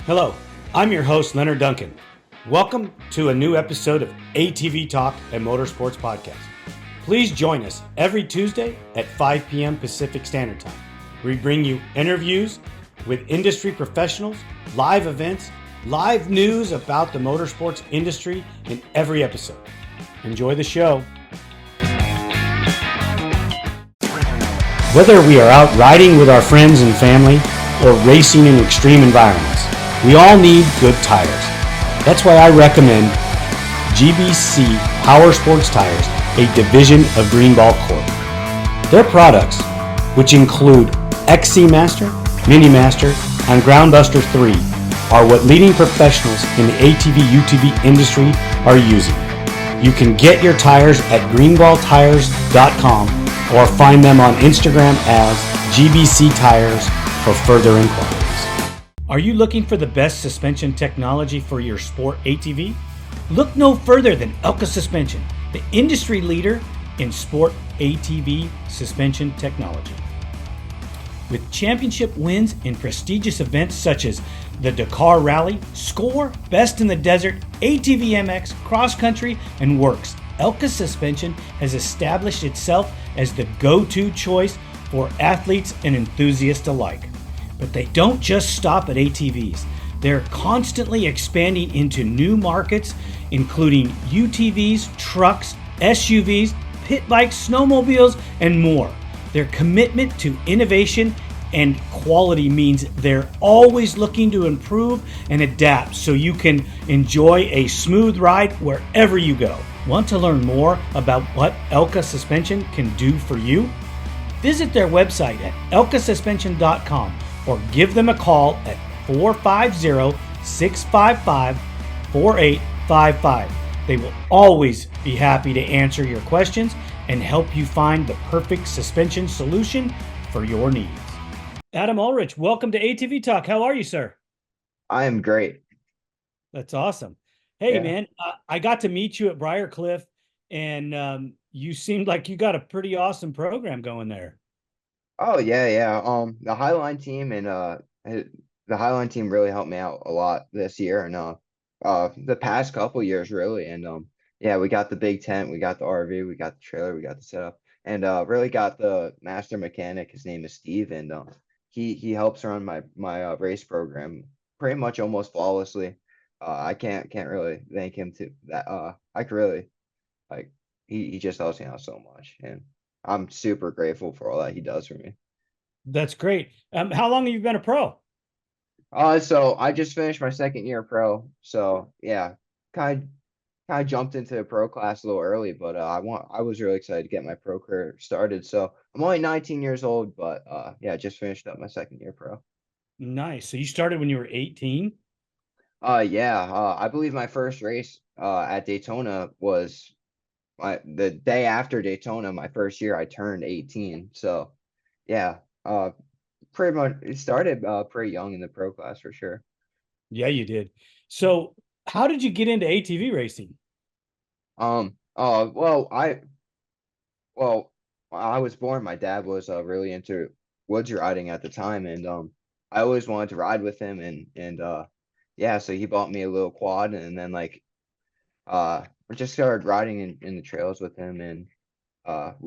Hello, I'm your host, Leonard Duncan. Welcome to a new episode of ATV-TALK and Motorsports Podcast. Please join us every Tuesday at 5 p.m. Pacific Standard Time. We bring you interviews with industry professionals, live events, live news about the motorsports industry in every episode. Enjoy the show. Whether we are out riding with our friends and family or racing in extreme environments, we all need good tires. That's why I recommend GBC Power Sports Tires, a division of Greenball Corp. Their products, which include XC Master, Mini Master, and Groundbuster 3, are what leading professionals in the ATV-UTV industry are using. You can get your tires at greenballtires.com or find them on Instagram as GBC Tires for further inquiries. Are you looking for the best suspension technology for your sport ATV? Look no further than Elka Suspension, the industry leader in sport ATV suspension technology. With championship wins in prestigious events such as the Dakar Rally, SCORE, Best in the Desert, ATV MX, Cross Country, and Works, Elka Suspension has established itself as the go-to choice for athletes and enthusiasts alike. But they don't just stop at ATVs. They're constantly expanding into new markets, including UTVs, trucks, SUVs, pit bikes, snowmobiles, and more. Their commitment to innovation and quality means they're always looking to improve and adapt so you can enjoy a smooth ride wherever you go. Want to learn more about what Elka Suspension can do for you? Visit their website at elkasuspension.com or give them a call at 450-655-4855. They will always be happy to answer your questions and help you find the perfect suspension solution for your needs. Adam Ulrich, welcome to ATV Talk. How are you, sir? I am great. That's awesome. Hey, Yeah. man, I got to meet you at Briarcliff, and you seemed like you got a pretty awesome program going there. Oh yeah. The Highline team and the Highline team really helped me out a lot this year and the past couple years really. And yeah, we got the big tent, we got the RV, we got the trailer, we got the setup, and really got the master mechanic. His name is Steve, and he helps run my race program pretty much almost flawlessly. I can't really thank him to that. I could really like he just helps me out so much, and I'm super grateful for all that he does for me. That's great. How long have you been a pro? So I just finished my second year pro. So yeah, kind of jumped into the pro class a little early, but I was really excited to get my pro career started. So I'm only 19 years old, but yeah, just finished up my second year pro. Nice. So you started when you were 18? Yeah, I believe my first race at Daytona was the day after Daytona, my first year. I turned 18. So yeah, pretty much it started pretty young in the pro class for sure. Yeah, you did. So how did you get into ATV racing? Well, well, I was born. My dad was really into woods riding at the time, and I always wanted to ride with him, and yeah, so he bought me a little quad, and then like I just started riding in the trails with him, and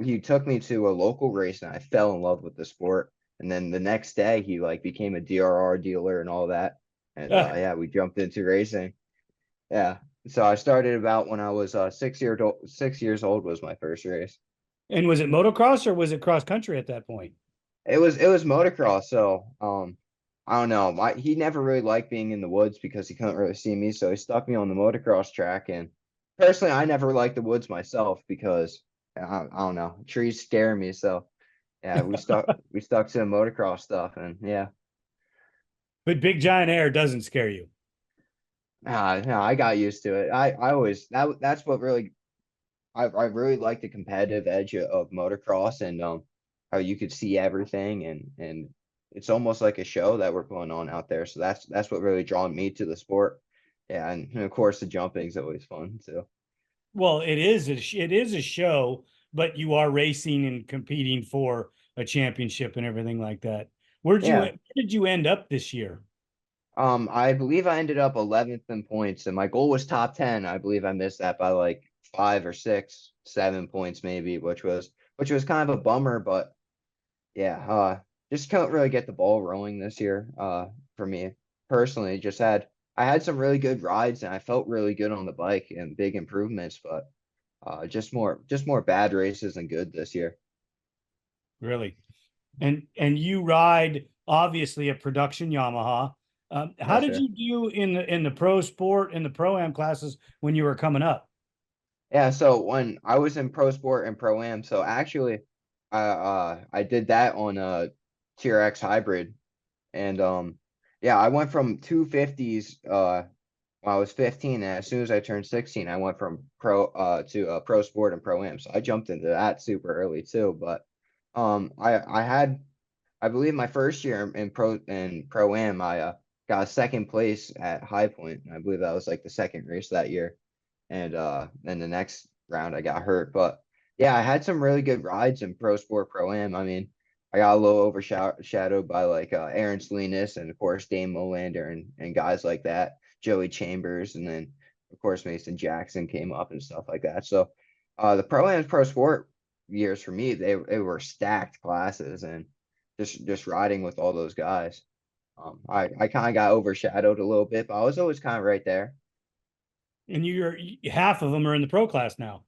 he took me to a local race, and I fell in love with the sport. And then the next day, he like became a DRR dealer and all that, and Uh, yeah, we jumped into racing. Yeah. So I started about when I was 6 years old. 6 years old was my first race. and was it motocross or was it cross country at that point? It was motocross. So I don't know. He never really liked being in the woods because he couldn't really see me. So he stuck me on the motocross track. And personally, I never liked the woods myself because I don't know, trees scare me. So yeah, we stuck to the motocross stuff. And yeah, But big giant air doesn't scare you. no, I got used to it. I always that's what really I really like the competitive edge of motocross, and how you could see everything, and it's almost like a show that we're putting on out there. So that's what really drawn me to the sport. Yeah, and of course the jumping is always fun too. Well, it is a show, but you are racing and competing for a championship and everything like that. Where Yeah. did you end up this year? I believe I ended up 11th in points, and my goal was top 10. I believe I missed that by like 5 or 6, 7 points maybe, which was kind of a bummer, but yeah, just couldn't really get the ball rolling this year. For me personally, I had some really good rides and I felt really good on the bike and big improvements, but just more bad races than good this year. Really? And you ride obviously a production Yamaha. How Yes, did sir. you do in the pro sport in the pro am classes when you were coming up? Yeah, so when I was in pro sport and pro am, so actually, I did that on a TRX hybrid, and yeah, I went from 250s when I was 15, and as soon as I turned 16, I went from pro to pro sport and pro am. So I jumped into that super early too. But I had, I believe my first year in pro am, I got second place at High Point. I believe that was like the second race that year, and then the next round I got hurt. But yeah, I had some really good rides in pro sport pro am. I mean, I got a little overshadowed by like Aaron Salinas and of course Dame Molander and guys like that, Joey Chambers, and then of course Mason Jackson came up and stuff like that. So the pro am pro sport years for me, they were stacked classes and just riding with all those guys. I kind of got overshadowed a little bit, but I was always kind of right there. And you're half of them are in the pro class now.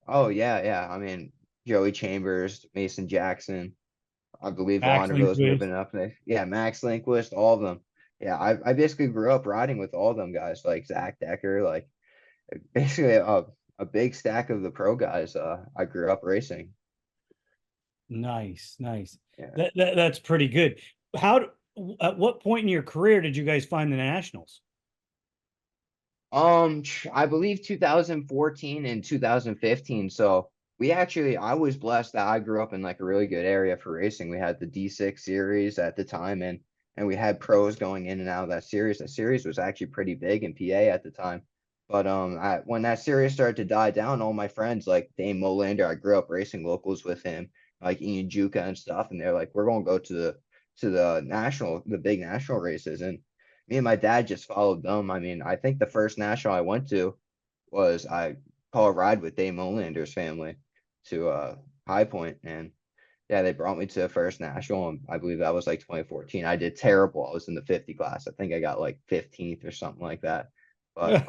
Oh yeah, yeah. I mean, Joey Chambers, Mason Jackson. I believe Max Vonderville's Lindquist. moving up there. Yeah, Max Lindquist, all of them. Yeah, I basically grew up riding with all of them guys, like Zach Decker, like basically a big stack of the pro guys. I grew up racing. Nice, nice. Yeah. That's pretty good. How at what point in your career did you guys find the nationals? I believe 2014 and 2015. So I was blessed that I grew up in like a really good area for racing. We had the D6 series at the time, and we had pros going in and out of that series. That series was actually pretty big in PA at the time. But when that series started to die down, all my friends like Dane Molander, I grew up racing locals with him, like Ian Juka and stuff, and they're like, we're gonna go the big national races, and me and my dad just followed them. I mean, I think the first national I went to was I caught a ride with Dave Molander's family to High Point, and yeah, they brought me to the first national, and I believe that was like 2014. I did terrible. I was in the 50 class. I think I got like 15th or something like that. But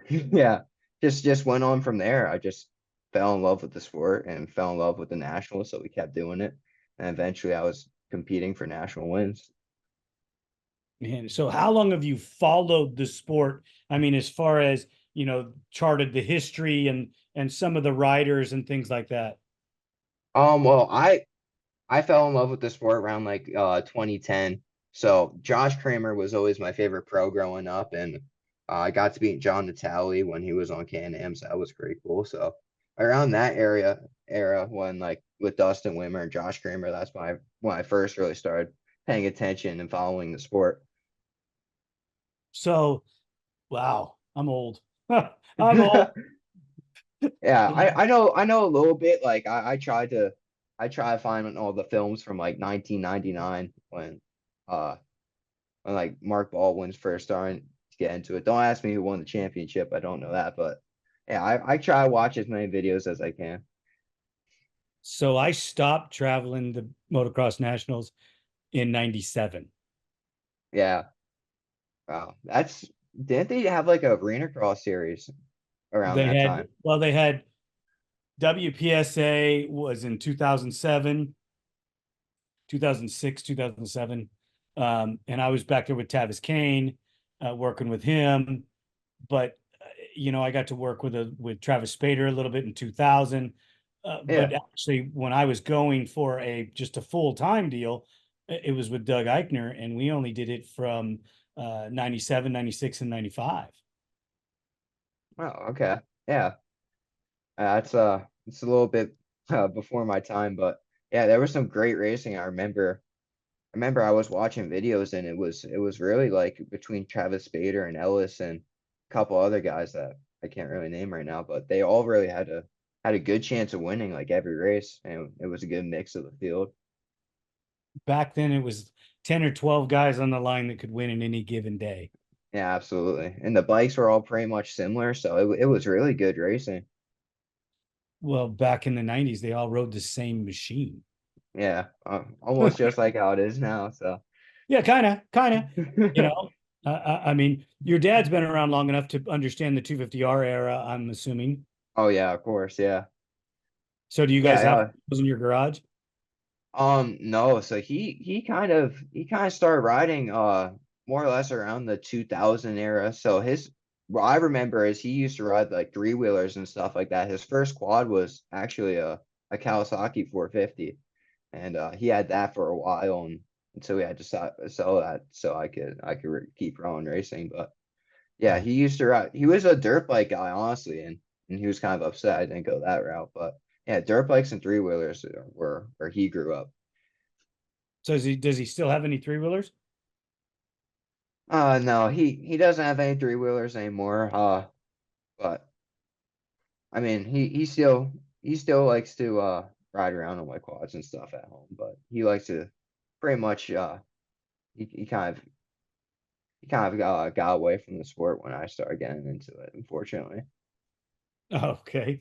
yeah, just went on from there. I just fell in love with the sport and fell in love with the national, so we kept doing it, and eventually I was competing for national wins. Man, so how long have you followed the sport? I mean, as far as, charted the history and some of the riders and things like that. Well, I fell in love with the sport around like 2010. So Josh Kramer was always my favorite pro growing up, and I got to beat John Natale when he was on Can-Am, so that was pretty cool. So around that era when like with Dustin Wimmer and Josh Kramer, that's when I first really started paying attention and following the sport. So, wow, I'm old. I'm old. Yeah, I know a little bit. Like I try to find all the films from like 1999 uh when like Mark Baldwin's first starting to get into it. Don't ask me who won the championship. I don't know that, but yeah, I try to watch as many videos as I can. So I stopped traveling the motocross nationals in 97. Yeah. Wow. Didn't they have like a arena cross series around They that had, time? well, they had WPSA was in 2007, 2006, 2007. And I was back there with Tavis Kane, working with him. But I got to work with Travis Spader a little bit in 2000. But Yeah. actually, when I was going for just a full time deal, it was with Doug Eichner, and we only did it from 97, 96, and 95. Oh, okay. Yeah. It's a little bit before my time, but yeah, there was some great racing. I remember I was watching videos and it was really like between Travis Spader and Ellis and a couple other guys that I can't really name right now, but they all really had a good chance of winning like every race, and it was a good mix of the field. Back then, it was 10 or 12 guys on the line that could win in any given day. Yeah, absolutely. And the bikes were all pretty much similar, so it was really good racing. Well, back in the 90s, they all rode the same machine. Yeah, almost just like how it is now. So, Yeah, kind of. You know, I mean, your dad's been around long enough to understand the 250R era, I'm assuming. oh yeah, of course, yeah, So do you yeah, guys have yeah. those in your garage? No, so he kind of started riding more or less around the 2000 era. So what I remember is he used to ride like three wheelers and stuff like that. His first quad was actually a Kawasaki 450, and he had that for a while, and so we had to sell that so I could keep rolling racing. But yeah, Yeah. he used to ride. He was a dirt bike guy, honestly, and he was kind of upset I didn't go that route. But yeah, dirt bikes and three wheelers were where he grew up. So does he still have any three wheelers? No, he doesn't have any three wheelers anymore. But I mean, he still likes to ride around on like quads and stuff at home. But he likes to pretty much he, he kind of he kind of got away from the sport when I started getting into it, unfortunately. Okay.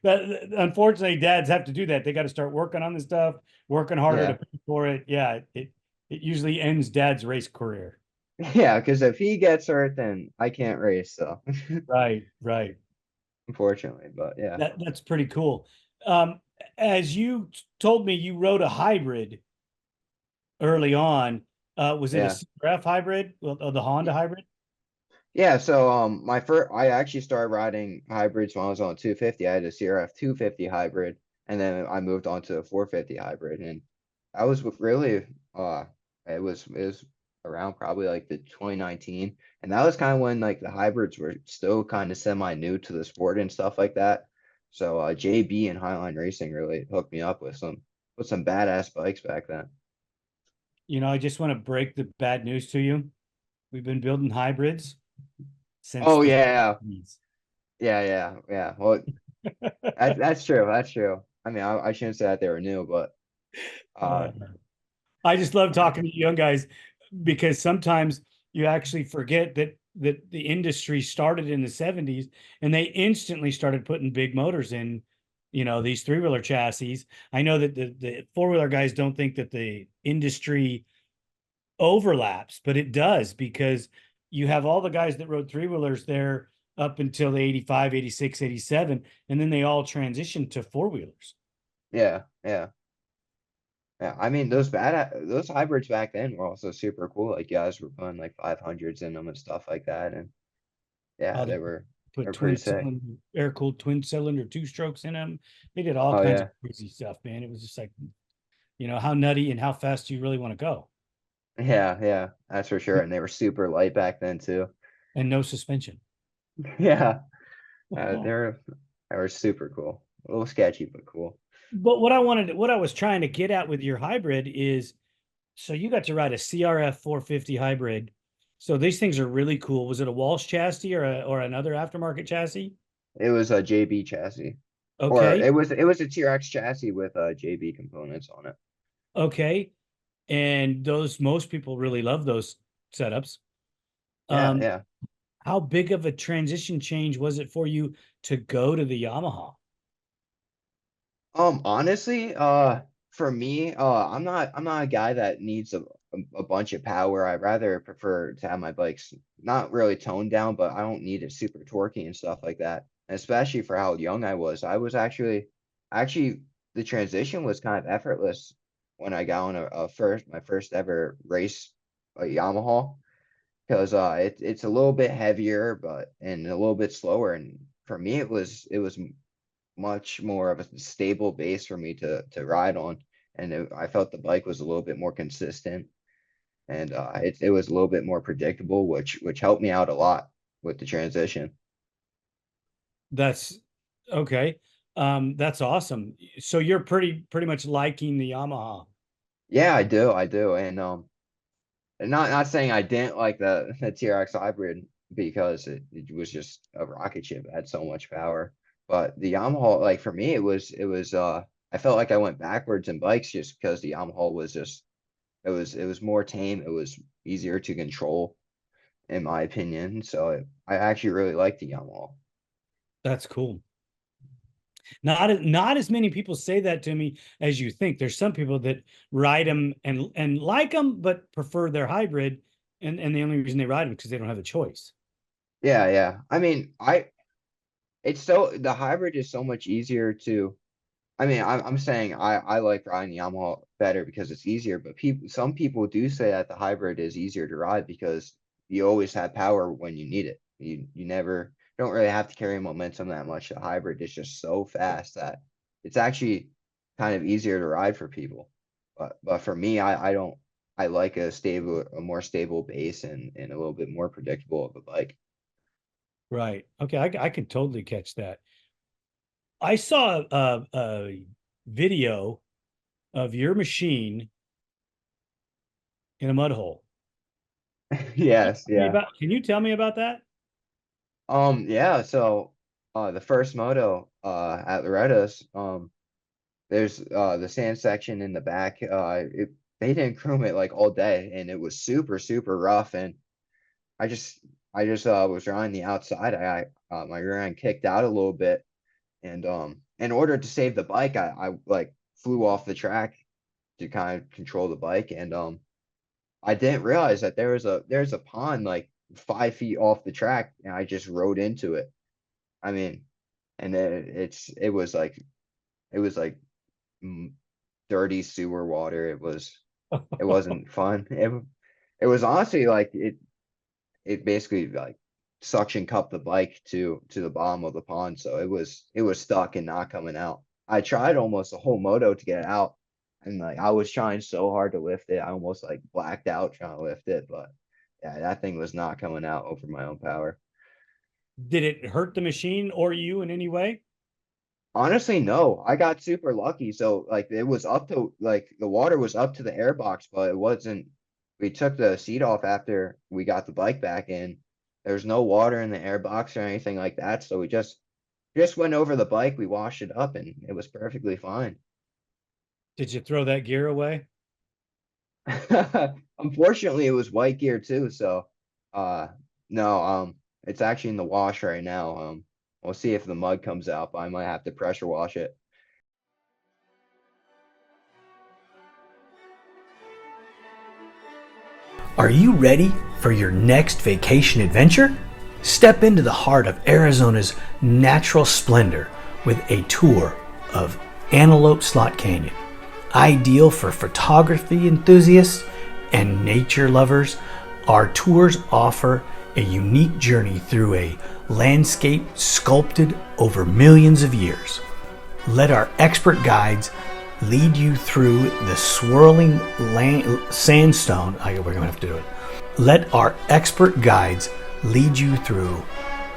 Unfortunately, dads have to do that. They got to start working on the stuff, working harder to Yeah, pay for it. Yeah, it usually ends dad's race career. yeah, because if he gets hurt, then I can't race. So Right, right. unfortunately, but yeah, That's pretty cool. Um, as you told me, you rode a hybrid early on. Was it a yeah. CRF hybrid? Well, the Honda hybrid? Yeah, so I actually started riding hybrids when I was on 250. I had a CRF 250 hybrid, and then I moved on to a 450 hybrid, and I was really it was around probably like the 2019, and that was kind of when like the hybrids were still kind of semi new to the sport and stuff like that. So JB and Highline Racing really hooked me up with some badass bikes back then. I just want to break the bad news to you. We've been building hybrids since Oh the yeah, 70s. yeah. Well, that's true. That's true. I mean, I shouldn't say that they were new, but uh, Uh, I just love talking to young guys because sometimes you actually forget that the industry started in the 70s and they instantly started putting big motors in, these three-wheeler chassis. I know that the four-wheeler guys don't think that the industry overlaps, but it does because you have all the guys that rode three-wheelers there up until the 85, 86, 87, and then they all transitioned to four-wheelers. yeah. I mean, those hybrids back then were also super cool. Like guys were putting like 500s in them and stuff like that, and yeah, Uh, they they put were pretty sick. air cooled twin cylinder two strokes in them. They did all Oh kinds of yeah, crazy stuff, man. It was just like, how nutty and how fast do you really want to go? yeah, that's for sure. And they were super light back then too. And no suspension. Yeah, But they were super cool. A little sketchy, but cool. what I was trying to get at with your hybrid is, so you got to ride a CRF 450 hybrid. So these things are really cool. Was it a Walsh chassis or another aftermarket chassis? It was a JB chassis, or Okay. it was a TRX chassis with JB components on it. Okay. And those most people really love those setups. Yeah, Um, yeah. how big of a transition change was it for you to go to the Yamaha? Honestly, for me, I'm not a guy that needs a bunch of power. I'd rather prefer to have my bikes not really toned down, but I don't need it super torquey and stuff like that. And especially for how young I was. I was actually the transition was kind of effortless when I got on my first ever race, a Yamaha, because it's a little bit heavier, but and a little bit slower. And for me, it was much more of a stable base for me to ride on, and I felt the bike was a little bit more consistent, and it was a little bit more predictable, which helped me out a lot with the transition. That's okay. That's awesome. So you're pretty much liking the Yamaha. Yeah, I do, and not saying I didn't like the TRX hybrid because it was just a rocket ship. It had so much power, but the Yamaha, like for me, it was I felt like I went backwards in bikes just because the Yamaha was just it was more tame. It was easier to control, in my opinion. So I actually really like the Yamaha. That's cool. Not as many people say that to me as you think. There's some people that ride them and like them, but prefer their hybrid, and the only reason they ride them because they don't have a choice. Yeah, yeah. I mean, it's so the hybrid is so much easier to. I mean, I'm saying I like riding Yamaha better because it's easier, but some people do say that the hybrid is easier to ride because you always have power when you need it. You never don't really have to carry momentum that much. The hybrid is just so fast that it's actually kind of easier to ride for people. But for me, I don't I like a more stable base and a little bit more predictable of a bike. Right. Okay. I could totally catch that. I saw a video of your machine in a mud hole. Yes, yeah. Can you tell me about that? Yeah, so the first moto at Loretta's, there's the sand section in the back. They didn't groom it like all day and it was super, super rough. And I just I just was riding the outside. My rear end kicked out a little bit and in order to save the bike, I like flew off the track to kind of control the bike. And I didn't realize that there's a pond like 5 feet off the track and I just rode into it. I mean, and then it was like mm, dirty sewer water. It wasn't fun. It was honestly like it basically like suction cupped the bike to the bottom of the pond, so it was stuck and not coming out. I tried almost the whole moto to get it out, and like I was trying so hard to lift it, I almost like blacked out trying to lift it, but yeah, that thing was not coming out over my own power. Did it hurt the machine or you in any way? Honestly, no. I got super lucky. So like it was up to like the water was up to the air box, but it wasn't. We took the seat off after we got the bike back in. There was no water in the air box or anything like that. So we just went over the bike. We washed it up, and it was perfectly fine. Did you throw that gear away? Unfortunately, it was white gear too. So uh no, it's actually in the wash right now. We'll see if the mud comes out, but I might have to pressure wash it. Are you ready for your next vacation adventure? Step into the heart of Arizona's natural splendor with a tour of Antelope Slot Canyon. Ideal for photography enthusiasts and nature lovers, our tours offer a unique journey through a landscape sculpted over millions of years. Let our expert guides lead you through the swirling sandstone. We're going to have to do it. Let our expert guides lead you through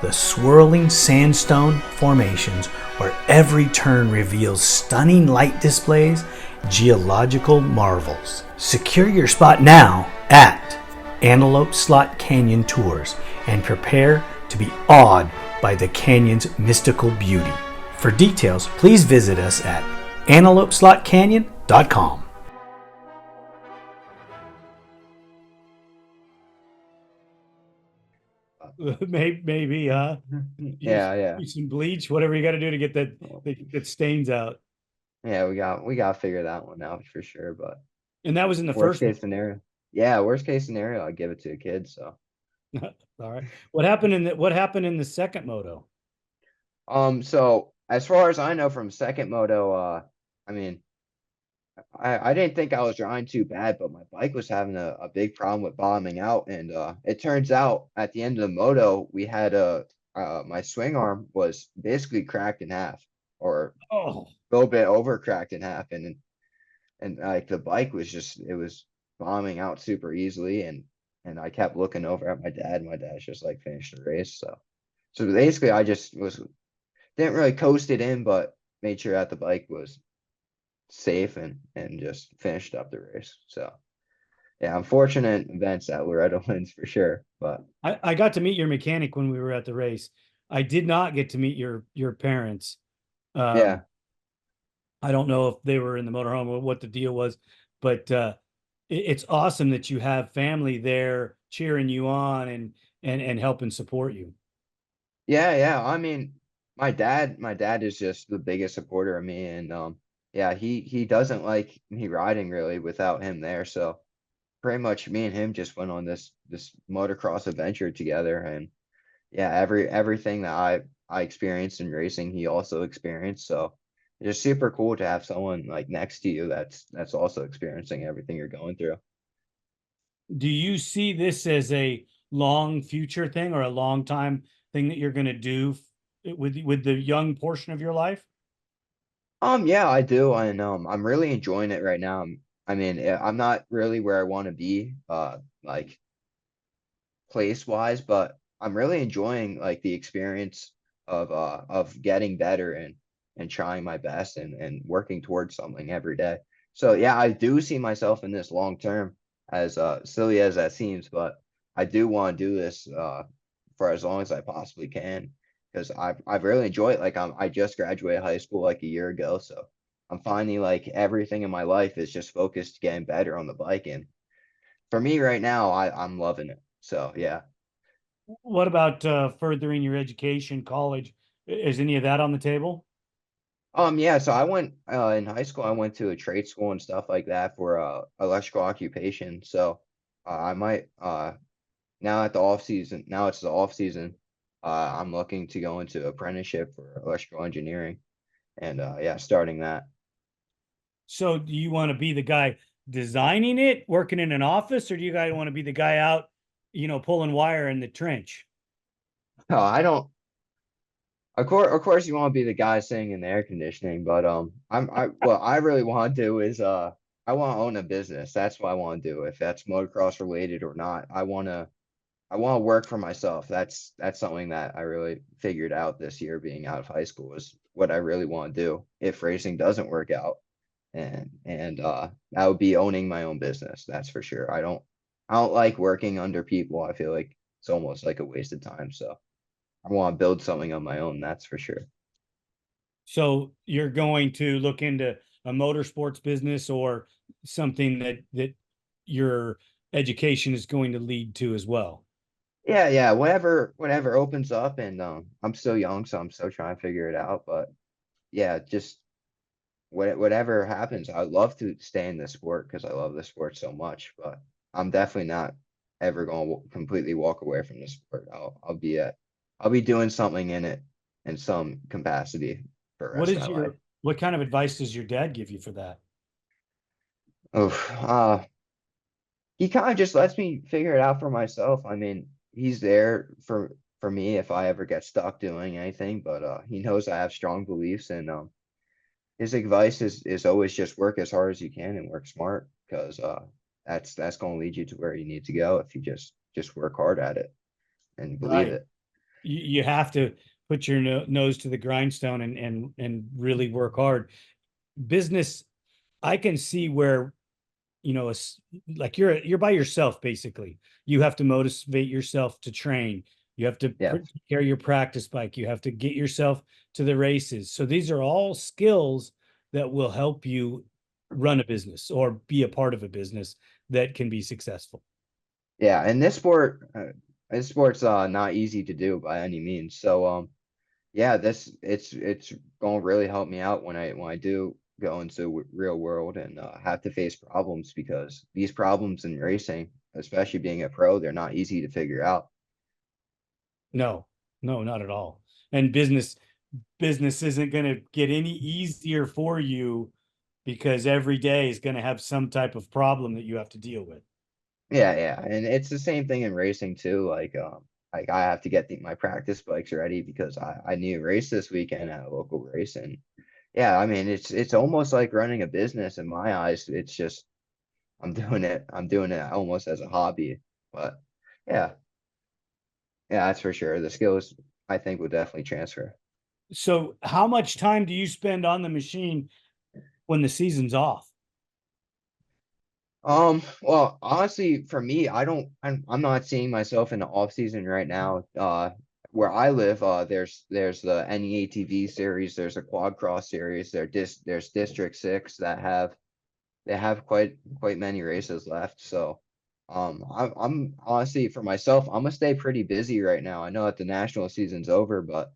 the swirling sandstone formations where every turn reveals stunning light displays, geological marvels. Secure your spot now at Antelope Slot Canyon Tours and prepare to be awed by the canyon's mystical beauty. For details, please visit us at antelopeslotcanyon.com. Maybe, use Yeah, yeah. some bleach, whatever you got to do to get that stains out. Yeah, we got to figure that one out for sure. But And that was in the worst first. case scenario, yeah, worst case scenario, I'd give it to a kid. So, All right. What happened in the second moto? so as far as I know from second moto, I mean, I didn't think I was driving too bad, but my bike was having a big problem with bottoming out, and it turns out at the end of the moto, we had my swing arm was basically cracked in half, or Oh, a little bit over cracked in half, and like the bike was just it was bombing out super easily and I kept looking over at my dad. My dad's just like finished the race. So basically I just was didn't really coast it in, but made sure that the bike was safe and just finished up the race. So yeah, unfortunate events at Loretto wins for sure. But I got to meet your mechanic when we were at the race. I did not get to meet your parents. yeah. I don't know if they were in the motorhome or what the deal was, but it's awesome that you have family there cheering you on and helping support you. Yeah, yeah. I mean, my dad is just the biggest supporter of me, and yeah, he doesn't like me riding really without him there. So pretty much me and him just went on this motocross adventure together, and yeah, everything that I experienced in racing, he also experienced. So it's just super cool to have someone like next to you that's also experiencing everything you're going through. Do you see this as a long future thing or a long time thing that you're going to do with the young portion of your life? Yeah, I do, and I'm really enjoying it right now. I mean, I'm not really where I want to be, like place wise, but I'm really enjoying like the experience of getting better and trying my best and working towards something every day. So yeah, I do see myself in this long term, as silly as that seems, but I do want to do this for as long as I possibly can because I've really enjoyed it. Like I just graduated high school like a year ago, so I'm finding like everything in my life is just focused getting better on the bike, and for me right now, I'm loving it. So yeah. What about furthering your education, college? Is any of that on the table? Yeah, so I went in high school, I went to a trade school and stuff like that for electrical occupation. So I might now at the off season, now it's the off season, I'm looking to go into apprenticeship for electrical engineering and yeah, starting that. So do you want to be the guy designing it, working in an office, or do you guys want to be the guy out, pulling wire in the trench? No, I don't of course you want to be the guy sitting in the air conditioning, but I what I really want to do is I want to own a business. That's what I want to do. If that's motocross related or not, I want to work for myself. That's something that I really figured out this year being out of high school is what I really want to do if racing doesn't work out. And that would be owning my own business. That's for sure. I don't like working under people. I feel like it's almost like a waste of time. So I want to build something on my own. That's for sure. So you're going to look into a motorsports business or something that your education is going to lead to as well. Yeah, yeah. Whatever opens up, and I'm still young, so I'm still trying to figure it out. But yeah, just whatever happens, I'd love to stay in this sport because I love the sport so much, but I'm definitely not ever going to completely walk away from the sport. I'll be doing something in it in some capacity for the What rest of is my life. what kind of advice does your dad give you for that? Oh, he kind of just lets me figure it out for myself. I mean, he's there for me if I ever get stuck doing anything, but he knows I have strong beliefs, and his advice is always just work as hard as you can and work smart because that's going to lead you to where you need to go if you just work hard at it and believe Right. it. You have to put your nose to the grindstone and really work hard. Business, I can see where like you're by yourself basically. You have to motivate yourself to train. You have to Yeah, take care of your practice bike. You have to get yourself to the races. So these are all skills that will help you run a business or be a part of a business that can be successful. yeah, and this sport's not easy to do by any means. So yeah, this it's going to really help me out when I do go into real world and have to face problems because these problems in racing, especially being a pro, they're not easy to figure out. No, no, not at all. And business isn't going to get any easier for you because every day is going to have some type of problem that you have to deal with. Yeah, yeah, and it's the same thing in racing too. Like I have to get my practice bikes ready because I need to race this weekend at a local race, and yeah, I mean it's almost like running a business in my eyes. It's just I'm doing it almost as a hobby, but yeah, yeah, that's for sure. The skills I think would definitely transfer. So, how much time do you spend on the machine when the season's off? Well, honestly, for me, I'm not seeing myself in the off season right now. Where I live, there's the NEATV series, there's a quad cross series, there's District 6 that have they have quite many races left. So I'm honestly for myself, I'm gonna stay pretty busy right now. I know that the national season's over, but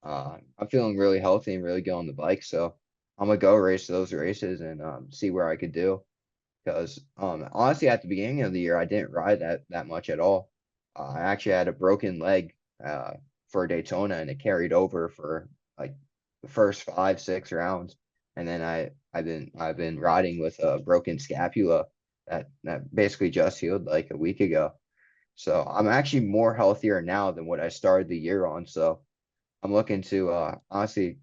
I'm feeling really healthy and really good on the bike. So I'm gonna go race those races and see where I could do. Because honestly, at the beginning of the year, I didn't ride that much at all. I actually had a broken leg uh, for Daytona, and it carried over for like the first 5, 6 rounds, and then I've been riding with a broken scapula that basically just healed like a week ago. So I'm actually more healthier now than what I started the year on. So I'm looking to honestly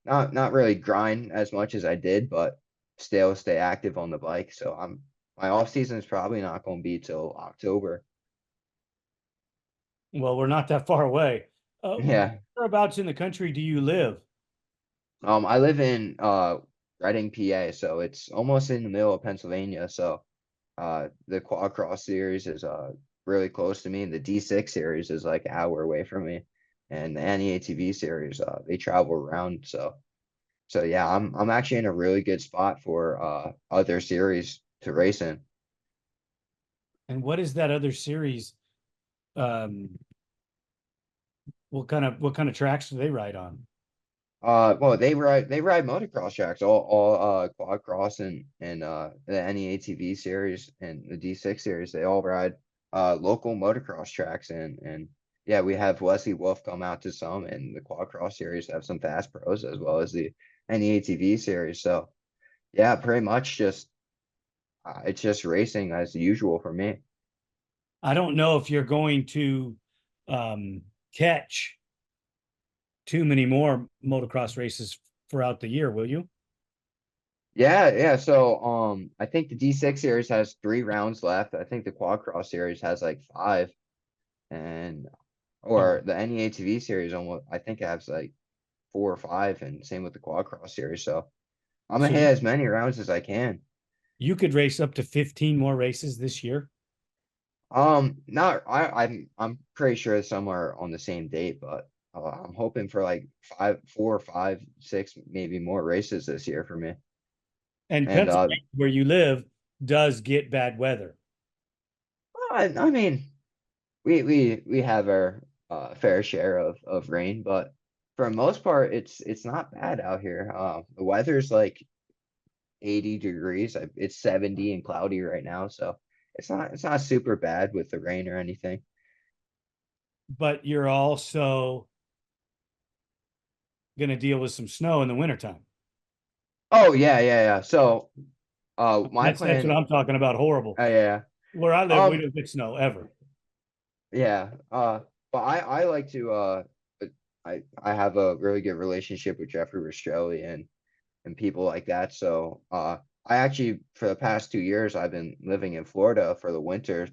not really grind as much as I did, but still stay active on the bike. So my off season is probably not going to be till October. Well, we're not that far away. Yeah. Whereabouts in the country do you live? I live in Reading, PA, so it's almost in the middle of Pennsylvania. So the quad cross series is really close to me. The D6 series is like an hour away from me. And the ATV series, they travel around. So yeah, I'm actually in a really good spot for other series to race in. And what is that other series? Um, what kind of tracks do they ride on? Well, they ride motocross tracks, all quad cross and the NEATV series and the D6 series. They all ride local motocross tracks and yeah, we have Wesley Wolf come out to some, and the quad cross series have some fast pros as well as the NEATV series. So yeah, pretty much just it's just racing as usual for me. I don't know if you're going to um, catch too many more motocross races throughout the year, will you? Yeah. So I think the D6 series has 3 rounds left. I think the quad cross series has like five, and Oh, or the NEATV series almost I think it has like 4 or 5, and same with the quad cross series. So I'm gonna so hit you, as many rounds as I can. you could race up to 15 more races this year. Not I'm pretty sure it's somewhere on the same date, but I'm hoping for like 4 or 5, 6, maybe more races this year for me. And And Pennsylvania, where you live, does get bad weather. I mean, we have our fair share of rain, but for the most part, it's not bad out here. The weather's like 80 degrees. It's 70 and cloudy right now, so it's not super bad with the rain or anything. But you're also going to deal with some snow in the wintertime. Oh yeah. So my That's what plan, I'm talking about. Horrible. yeah. Where I live, we Um don't get snow ever. yeah. But I like to I have a really good relationship with Jeffrey Rastrelli and people like that. So I actually for the past 2 years I've been living in Florida for the winter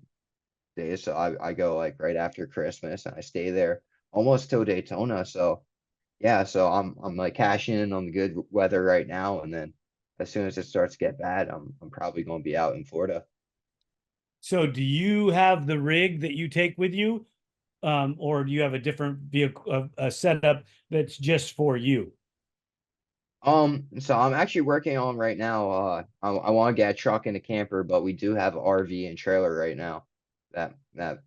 days. So I go like right after Christmas and I stay there almost till Daytona. So yeah, so I'm like cashing in on the good weather right now, and then as soon as it starts to get bad, I'm probably going to be out in Florida. So, do you have the rig that you take with you, or do you have a different vehicle, a setup that's just for you? So I'm actually working on right now. I want to get a truck and a camper, but we do have RV and trailer right now that that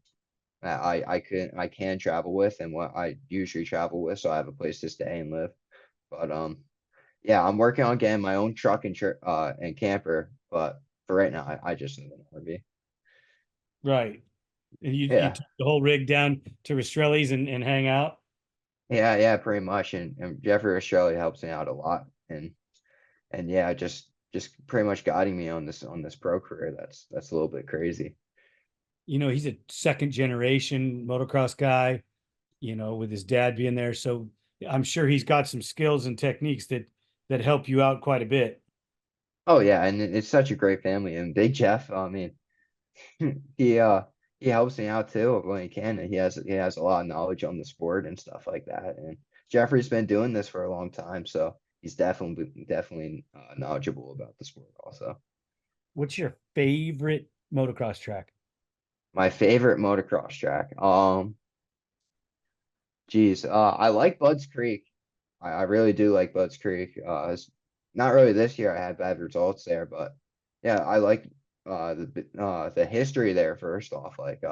that I can travel with and what I usually travel with, so I have a place to stay and live. But yeah, I'm working on getting my own truck and camper, but for right now, I just live in an RV. Right. And you Yeah. take the whole rig down to Rastrelli's and hang out. Yeah, pretty much. And Jeffrey Australia helps me out a lot. And yeah, just pretty much guiding me on this pro career. That's a little bit crazy. He's a second generation motocross guy, with his dad being there. So I'm sure he's got some skills and techniques that help you out quite a bit. Oh yeah, and it's such a great family. And Big Jeff, I mean, he he helps me out too when he can. And he has a lot of knowledge on the sport and stuff like that. And Jeffrey's been doing this for a long time, so he's definitely knowledgeable about the sport also. What's your favorite motocross track? My favorite motocross track. Geez, I like Budds Creek. I really do like Budds Creek. not really this year. I had bad results there, but yeah, I like the history there first off. Like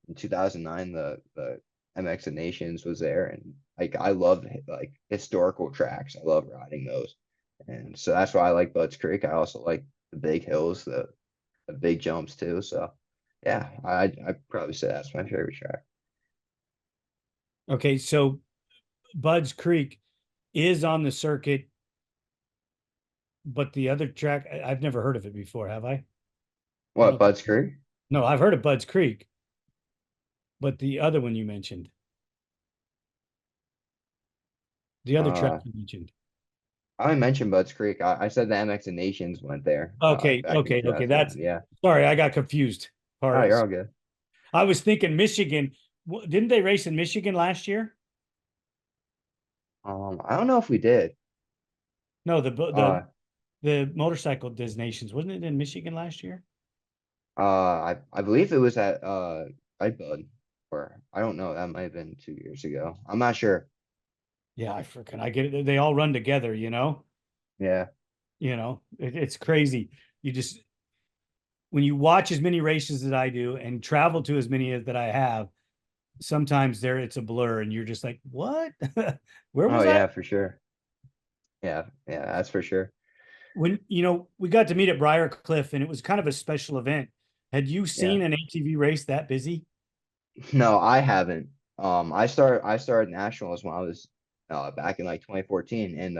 in 2009, the MX of Nations was there, and like I love like historical tracks. I love riding those, and so that's why I like Budds Creek. I also like the big hills, the big jumps too. So yeah, I probably say that's my favorite track. Okay, so Budds Creek is on the circuit, but the other track, I've never heard of it before, have I? I What, don't think. Budds Creek? No, I've heard of Budds Creek, but the other one you mentioned, the other track Uh, you mentioned. I mentioned Budds Creek. I said the MX and Nations went there Okay, back in okay. That's 2009. Yeah. sorry, I got confused. Oh, you're Parts. all good. I was thinking Michigan. Didn't they race in Michigan last year? I don't know if we did. No, Uh, the motorcycle designations wasn't it in Michigan last year? I believe it was at Bud, or I don't know. That might have been 2 years ago. I'm not sure. Yeah, I get it. They all run together, Yeah. It's crazy. You just when you watch as many races as I do and travel to as many as that I have, sometimes there it's a blur and you're just like, what? Where Oh was I? yeah, for sure. Yeah, yeah, that's for sure. When we got to meet at Briar Cliff and it was kind of a special event. Had you Yeah. seen an ATV race that busy? No, I haven't. I started nationals when I was back in like 2014, and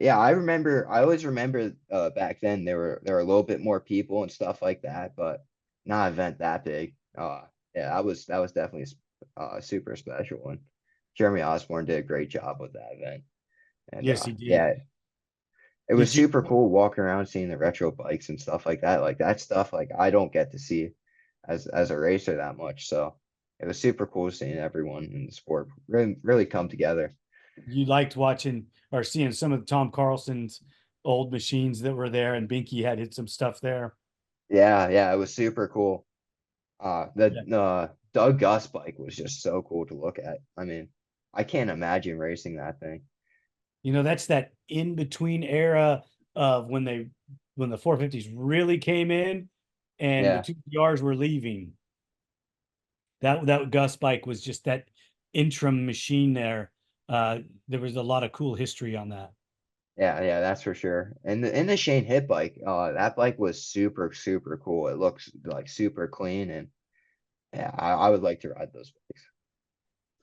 yeah, I always remember back then there were a little bit more people and stuff like that, but not an event that big. Yeah, that was definitely super special, and Jeremy Osborne did a great job with that event. And Yes, he did. yeah, it was Did you? super cool walking around seeing the retro bikes and stuff like that. Like that stuff like I don't get to see as a racer that much. So it was super cool seeing everyone in the sport really come together. You liked watching or seeing some of Tom Carlson's old machines that were there, and Binky had hit some stuff there. Yeah, yeah, it was super cool. The Yeah. Doug Gus bike was just so cool to look at. I mean, I can't imagine racing that thing. That's that in between era of when the 450s really came in and the Yeah, 2PRs were leaving. That Gus bike was just that interim machine there. There was a lot of cool history on that. yeah, yeah, that's for sure. And the Shane Hit bike, that bike was super cool. It looks like super clean, and yeah, I would like to ride those bikes.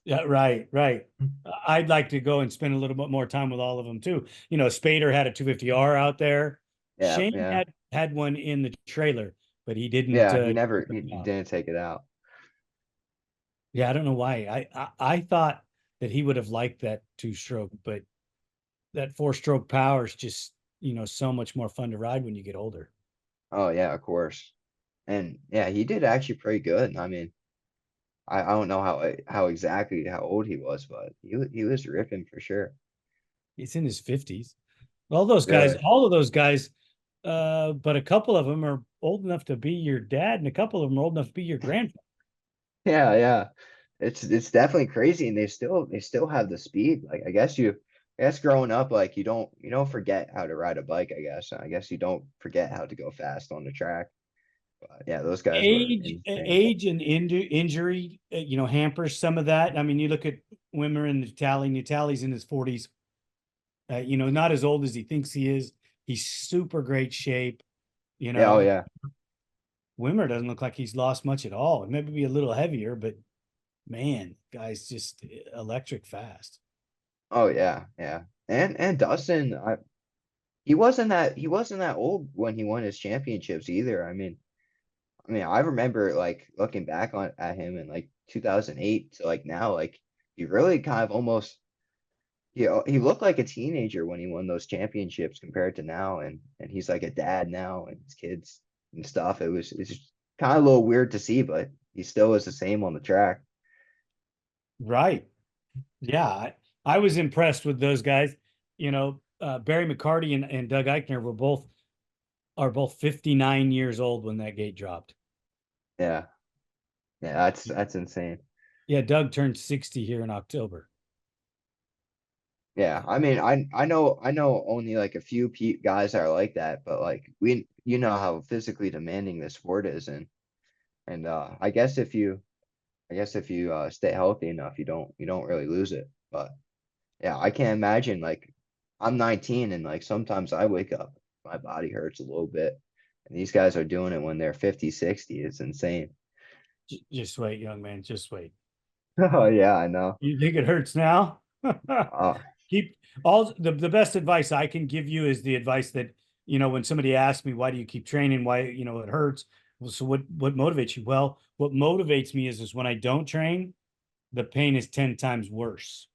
Yeah, right, right. I'd like to go and spend a little bit more time with all of them too. Spader had a 250R out there. Yeah, Shane yeah, had one in the trailer, but he didn't yeah. He take never it he out. didn't take it out. Yeah, I don't know why. I thought that he would have liked that two stroke, but that four stroke power is just, so much more fun to ride when you get older. Oh yeah, of course. And yeah, he did actually pretty good. I mean, I don't know how exactly how old he was, but he was ripping for sure. He's in his 50s. All of those guys, but a couple of them are old enough to be your dad, and a couple of them are old enough to be your grandfather. Yeah, yeah. It's definitely crazy, and they still have the speed. Like I guess growing up, like you don't forget how to ride a bike, I guess you don't forget how to go fast on the track. But yeah, those guys were insane. Age and injury, hampers some of that. I mean, you look at Wimmer and Natali's in his 40s, not as old as he thinks he is. He's super great shape. You Yeah, oh know, yeah. Wimmer doesn't look like he's lost much at all. Maybe be a little heavier, but man, guy's just electric fast. Oh yeah, yeah. And Dustin, he wasn't that old when he won his championships either. I mean, I remember like looking back on at him in like 2008 to like now, like he really kind of almost he looked like a teenager when he won those championships compared to now, and he's like a dad now and his kids and stuff. It's just kind of a little weird to see, but he still is the same on the track. Right. Yeah. I was impressed with those guys. Barry McCarty and Doug Eichner are both 59 years old when that gate dropped. Yeah, yeah, that's insane. Yeah, Doug turned 60 here in October. Yeah, I mean, I know only like a few guys that are like that, but like you know how physically demanding this sport is, and I guess if you stay healthy enough, you don't really lose it. But yeah, I can't imagine like I'm 19 and like sometimes I wake up, my body hurts a little bit, and these guys are doing it when they're 50, 60. It's insane. Just wait, young man, just wait. Oh yeah, I know. You think it hurts now? Uh, Keep all the best advice I can give you is the advice that, when somebody asks me, why do you keep training? Why, it hurts. Well, so what motivates you? Well, what motivates me is when I don't train, the pain is 10 times worse.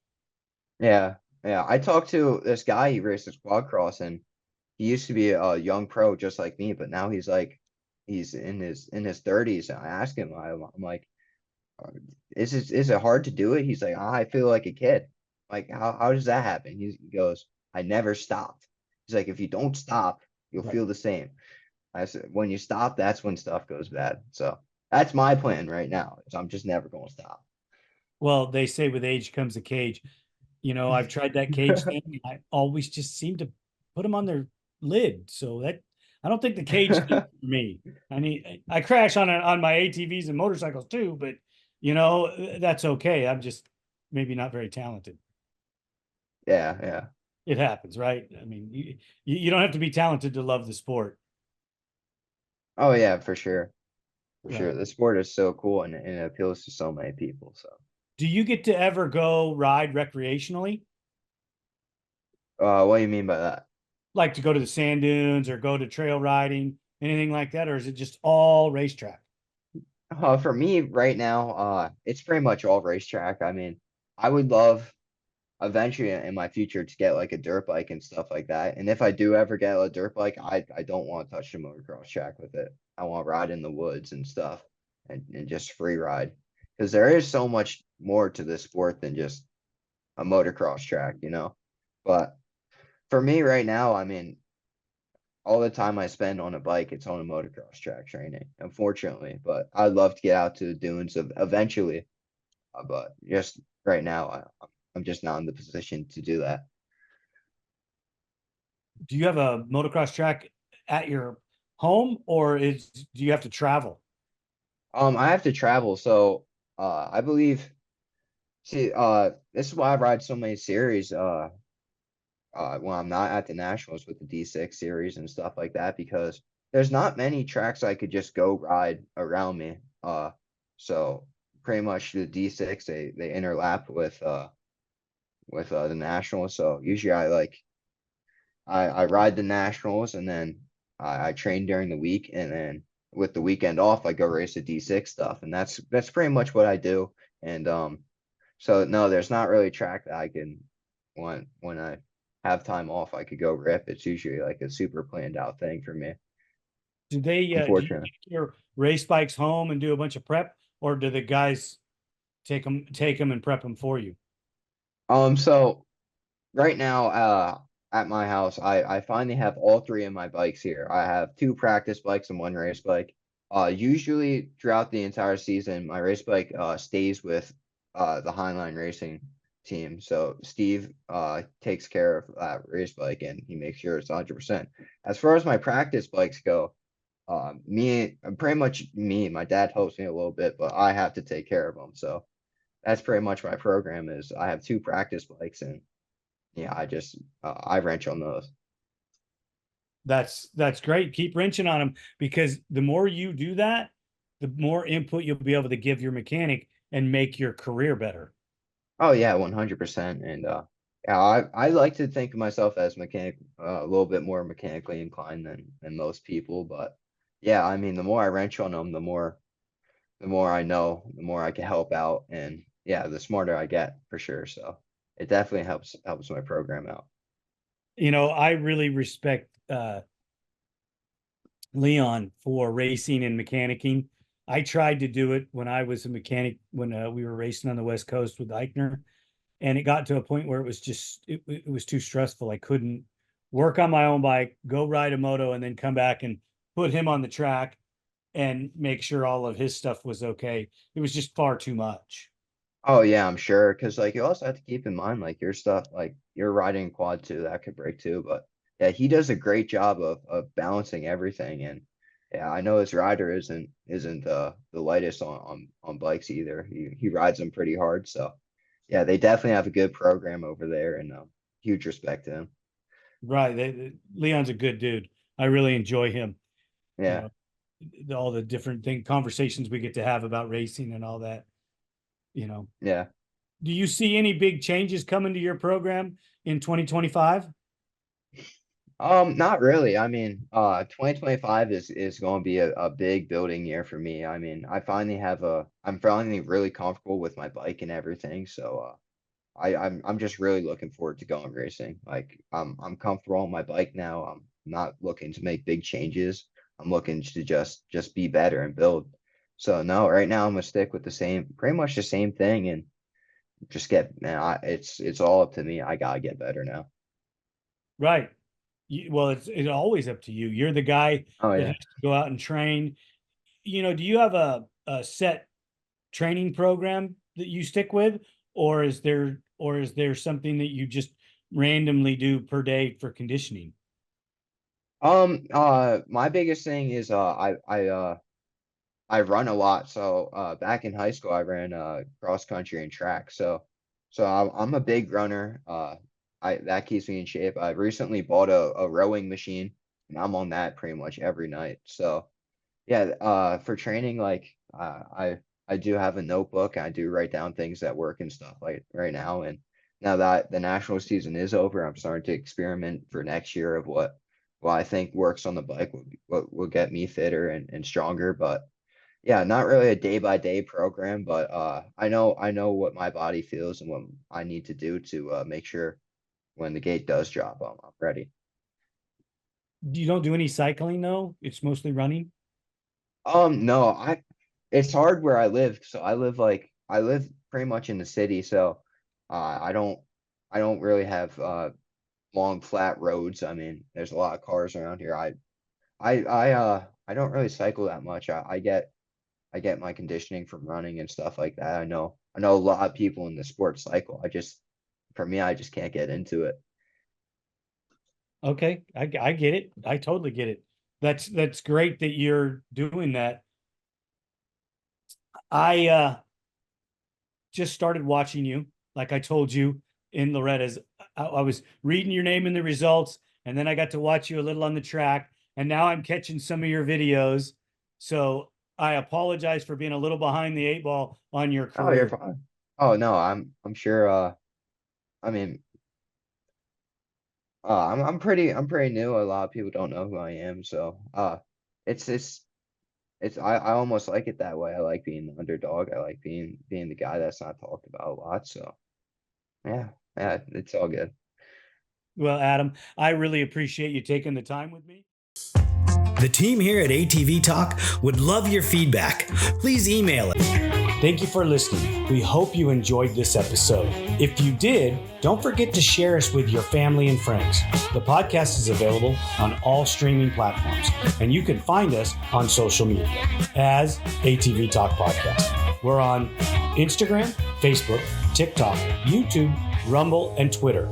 yeah, yeah. I talked to this guy. He races quad cross, and he used to be a young pro just like me, but now he's in his 30s. And I asked him, I'm like, uh, is it hard to do it? He's like, I feel like a kid. Like, how does that happen? He goes, I never stopped. He's like, if you don't stop, you'll Right. feel the same. I said, when you stop, that's when stuff goes bad. So that's my plan right now. Is I'm just never going to stop. Well, they say with age comes a cage. I've tried that cage thing. I always just seem to put them on their lid. So that I don't think the cage thing for me. I crash on my ATVs and motorcycles too, but that's okay. I'm just maybe not very talented. Yeah, yeah. It happens, right? I mean, you don't have to be talented to love the sport, Oh yeah, for sure. For sure. right? The sport is so cool and it appeals to so many people. So Do you get to ever go ride recreationally? what do you mean by that? Like to go to the sand dunes or go to trail riding, anything like that? Or is it just all racetrack? For me right now, it's pretty much all racetrack. I mean, I would love eventually in my future to get like a dirt bike and stuff like that. And if I do ever get a dirt bike, I don't want to touch the motocross track with it. I want to ride in the woods and stuff and just free ride. Because there is so much more to this sport than just a motocross track, you know. But for me right now, I mean, all the time I spend on a bike, it's on a motocross track training, unfortunately. But I'd love to get out to the dunes eventually. But just right now, I'm just not in the position to do that. Do you have a motocross track at your home, or do you have to travel? I have to travel, so I believe. See, this is why I ride so many series. When I'm not at the nationals with the D6 series and stuff like that, because there's not many tracks I could just go ride around me. So pretty much the D6 they interlap with the nationals. So usually I ride the nationals and then I train during the week and then with the weekend off I go race the D6 stuff and that's pretty much what I do. And so no, there's not really a track that I can when I have time off I could go rip. It's usually like a super planned out thing for me, Do you unfortunately. take your race bikes home and do a bunch of prep, or do the guys take them and prep them for you? So right now, at my house, I finally have all three of my bikes here. I have two practice bikes and one race bike. Usually throughout the entire season, my race bike stays with the Highline Racing team. So Steve takes care of that race bike and he makes sure it's 100%. As far as my practice bikes go, pretty much me, my dad helps me a little bit, but I have to take care of them. So that's pretty much my program is I have two practice bikes and yeah, I wrench on those. That's great. Keep wrenching on them because the more you do that, the more input you'll be able to give your mechanic and make your career better. Oh yeah, 100%. And yeah, I like to think of myself as a little bit more mechanically inclined than most people. But yeah, I mean, the more I wrench on them, the more I know, the more I can help out, and yeah, the smarter I get for sure. So it definitely helps my program out. I really respect Leon for racing and mechanicking. I tried to do it when I was a mechanic when we were racing on the West Coast with Eichner, and it got to a point where it was too stressful. I couldn't work on my own bike, go ride a moto, and then come back and put him on the track and make sure all of his stuff was okay. It was just far too much. Oh yeah, I'm sure. Because like you also have to keep in mind like your stuff, like you're riding a quad too, that could break too. But yeah, he does a great job of balancing everything. And yeah, I know his rider isn't the lightest on bikes either. He rides them pretty hard. So yeah, they definitely have a good program over there, and huge respect to him. Right. Leon's a good dude. I really enjoy him. You Yeah. know, all the different conversations we get to have about racing and all that. You know, Yeah. do you see any big changes coming to your program in 2025? Not really. I mean, 2025 is going to be a big building year for me. I mean, I'm finally really comfortable with my bike and everything. So, I'm just really looking forward to going racing. Like, I'm comfortable on my bike now. I'm not looking to make big changes. I'm looking to just be better and build. So no, right now I'm gonna stick with pretty much the same thing, and just get, man, it's all up to me. I gotta get better now. Right. Well, it's always up to you. You're the guy Oh that has yeah. to go out and train. You know, do you have a set training program that you stick with, or is there something that you just randomly do per day for conditioning? My biggest thing is I run a lot. So back in high school I ran cross country and track. So I'm a big runner. I that keeps me in shape. I recently bought a rowing machine, and I'm on that pretty much every night. So yeah, for training, like I do have a notebook. I do write down things that work and stuff like right now. And now that the national season is over, I'm starting to experiment for next year of what I think works on the bike, what will get me fitter and stronger. But yeah, not really a day by day program, but I know what my body feels and what I need to do to make sure when the gate does drop, I'm ready. You don't do any cycling though? It's mostly running. No, it's hard where I live. So I live pretty much in the city, so I don't really have long flat roads. I mean, there's a lot of cars around here. I don't really cycle that much. I get my conditioning from running and stuff like that. I know a lot of people in the sport cycle. For me, I just can't get into it. Okay, I get it. I totally get it. That's great that you're doing that. I just started watching you, like I told you in Loretta's. I was reading your name in the results, and then I got to watch you a little on the track, and now I'm catching some of your videos. So I apologize for being a little behind the eight ball on your Oh, you're career. fine. Oh no, I'm sure. I mean, I'm pretty new. A lot of people don't know who I am, so it's it's I almost like it that way. I like being the underdog. I like being the guy that's not talked about a lot. So yeah, yeah, it's all good. Well, Adam, I really appreciate you taking the time with me. The team here at ATV Talk would love your feedback. Please email it. Thank you for listening. We hope you enjoyed this episode. If you did, don't forget to share us with your family and friends. The podcast is available on all streaming platforms, and you can find us on social media as ATV Talk Podcast. We're on Instagram, Facebook, TikTok, YouTube, Rumble, and Twitter.